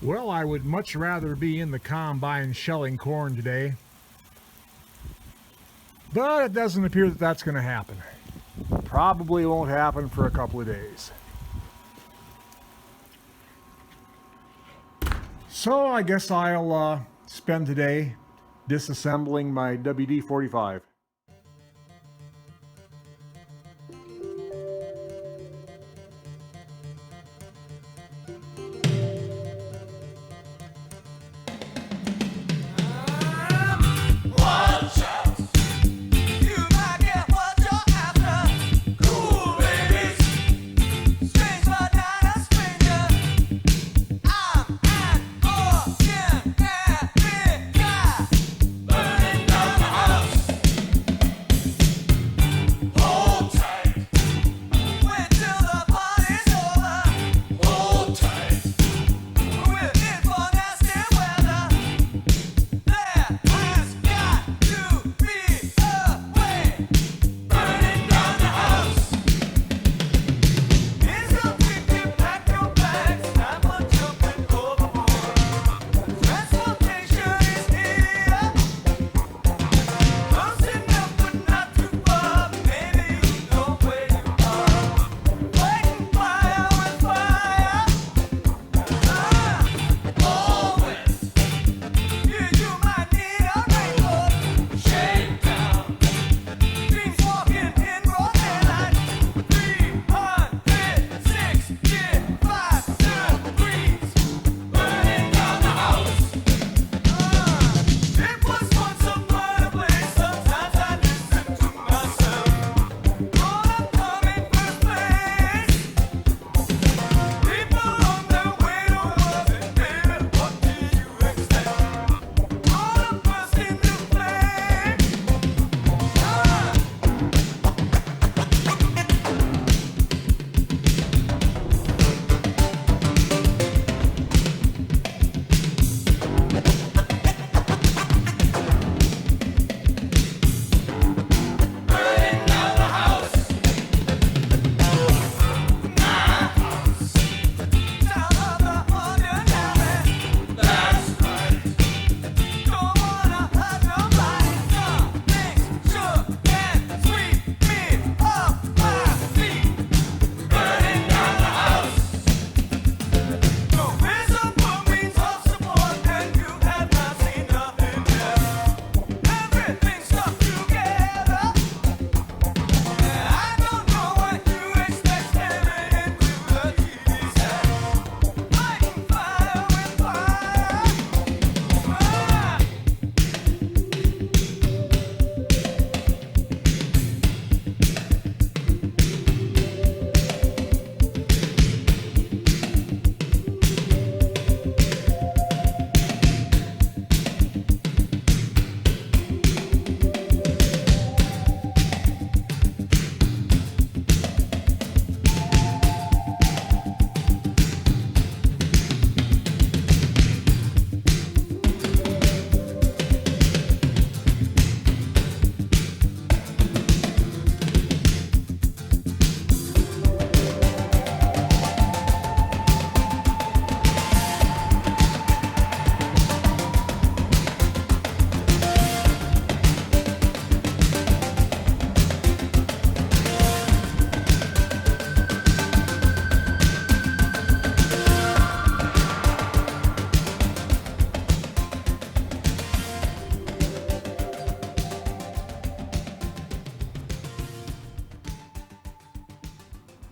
Well, I would much rather be in the combine shelling corn today, but it doesn't appear that that's going to happen. Probably won't happen for a couple of days. So I guess I'll spend today disassembling my WD-45.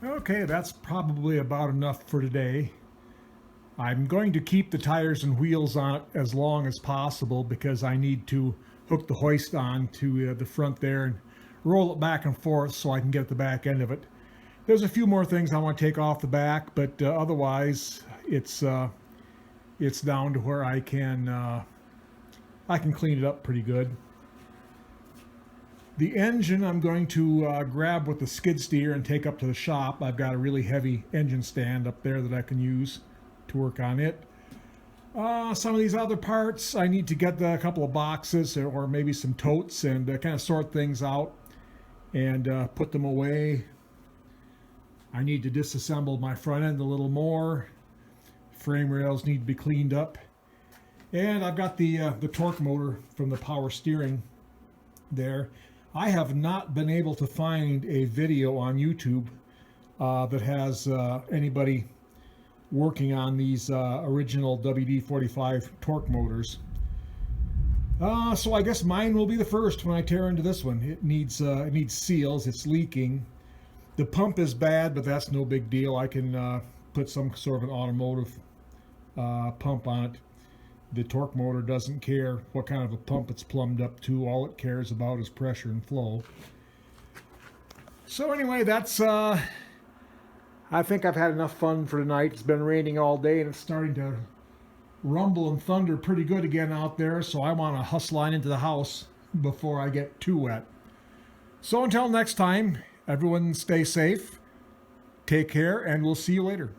Okay, that's probably about enough for today. I'm going to keep the tires and wheels on it as long as possible because I need to hook the hoist on to the front there and roll it back and forth so I can get the back end of it. There's a few more things I want to take off the back, but otherwise it's down to where I can clean it up pretty good. The engine I'm going to grab with the skid steer and take up to the shop. I've got a really heavy engine stand up there that I can use to work on it. Some of these other parts, I need to get a couple of boxes or maybe some totes and kind of sort things out and put them away. I need to disassemble my front end a little more, frame rails need to be cleaned up. And I've got the torque motor from the power steering there. I have not been able to find a video on YouTube that has anybody working on these original WD45 torque motors. So I guess mine will be the first when I tear into this one. It needs seals. It's leaking. The pump is bad, but that's no big deal. I can put some sort of an automotive pump on it. The torque motor doesn't care what kind of a pump it's plumbed up to. All it cares about is pressure and flow. So anyway, that's I think I've had enough fun for tonight. It's been raining all day and it's starting to rumble and thunder pretty good again out there, so I want to hustle on into the house before I get too wet. So until next time, everyone stay safe, take care, and we'll see you later.